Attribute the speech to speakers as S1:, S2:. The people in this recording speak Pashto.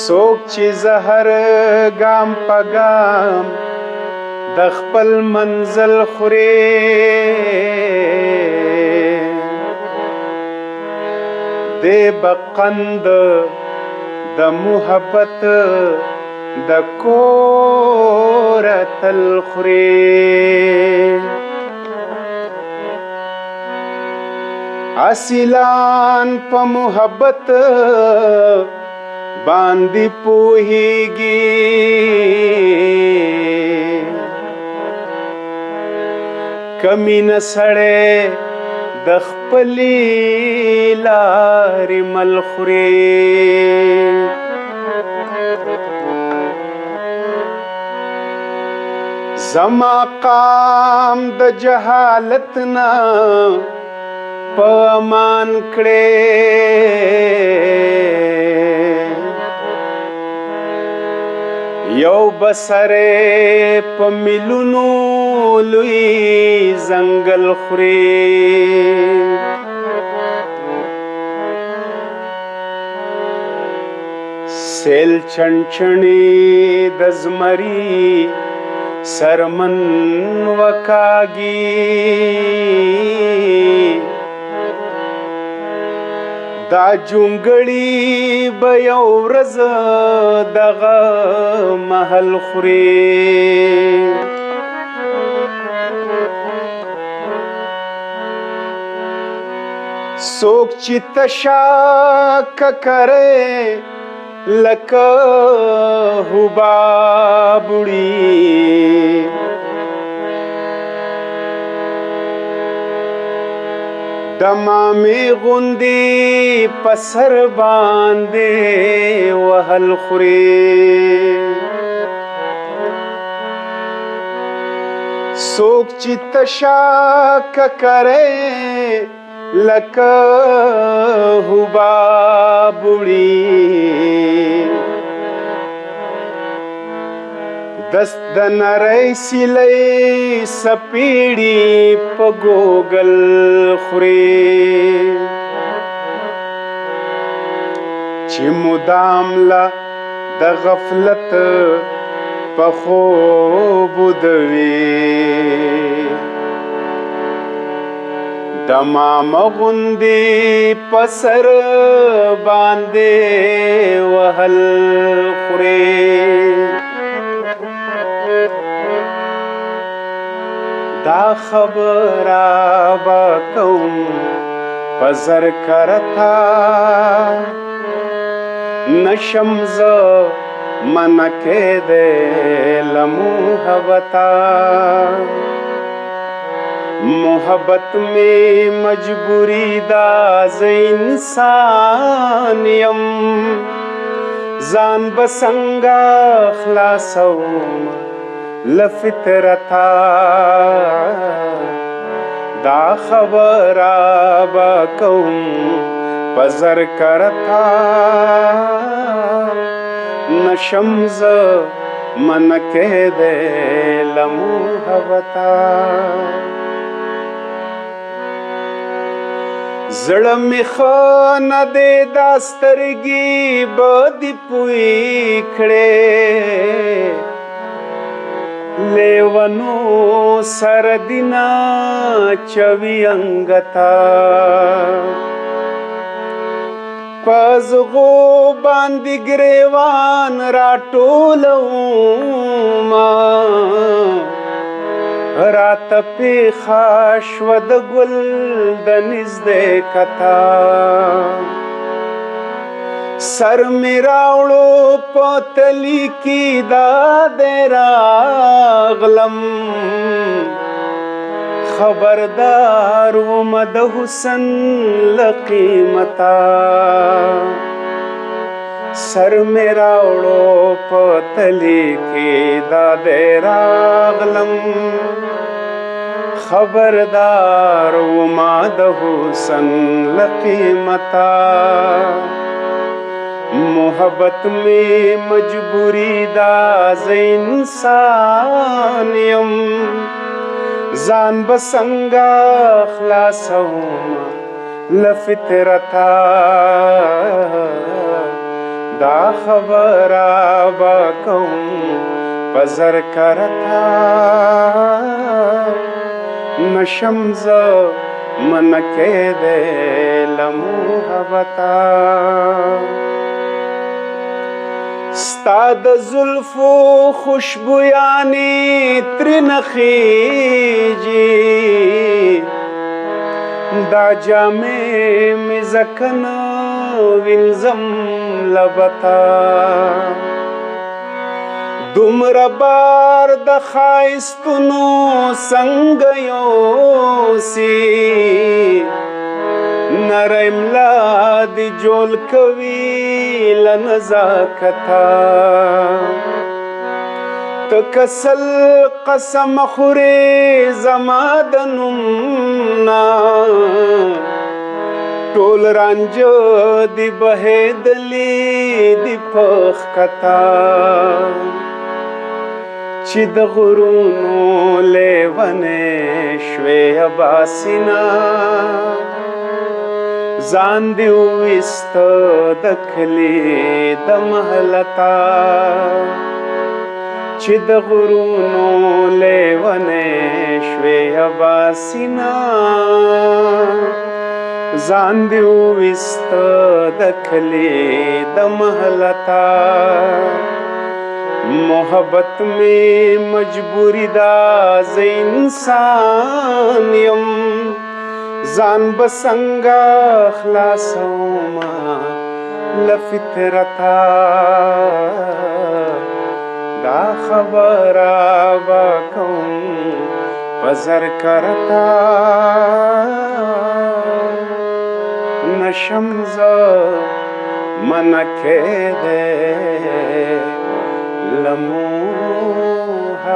S1: څوک چې زهر ګام په ګام د خپل منزل خوري دی بقند د محبت د کور تل خوري اصلان په محبت باندې پوهیږي کمینه سړی د خپلې لارې مل خوري زما قام د جهالت نه په امان کړې یو بسره په ملونو لوی زنګل خوري سیل چنچنی د زمری سرمن وکاږي دا جونګړي به یو ورځ دغه محل خوري څوک چې تشا ککرې لکه حباب وړي دمامې غوندې په سر باندې وهل خوري څوک چې تشا ککرې لکه حباب وړي دست د نری سیلۍ سپیړي په ګوګل خوري چې مدام لا د غفلت په خوب ودوي دمام غوندې په سر باندې وهل خوري دا خبره به کوم په زر کرتا نشم زه منع کېدی له محبته محبت میں مجبوری دا زه انسان یم ځان به څنګه خلاصوم له فطرته دا خبره به کوم په زر کرتا نشم زه منع کېدی له محبته زړه مې ښه نه دی دا سترګې به دې پوی کړې لیونو سره دې نه چوي انګته په زغو باندې ګریوان راټولومه رات پیښه شوه د ګل د نږدې کتا سر مې راوړو په تلي کې دا دی راغلم خبردار ومه د حسن له قیمته سر مې راوړو په تلي کې دا دی راغلم خبردار وما د حسن له قیمته محبت میں مجبوری دا زه انسان یم ځان به څنګه خلاصوم له فطرته دا خبره به کوم په زر کرتا نشم زه منع کېدی له محبته ستا د زلفو خوشبویانې ترېنه خیږي دا جامې مې ځکه نه وینځم لبته دومره بار د ښایستونو څنګه یوسي نری ملا دې جول کوي له نزاکته ته که سل قسم خورې زما د نوم نه ټول رانجه دې بهېدلي دي په ښکته چې د غرونو لیونې شوې اباسینه ځان دې وویسته د کلي د محلته چې د غرونو لیونې شوې اباسینه ځان دې وویسته د کلي د محلته محبت میں مجبوری دا زه انسان یم ځان به څنګه خلاصومه له فطرته دا خبره به کوم په زر کرتا نشم زه منع کېدی له محبته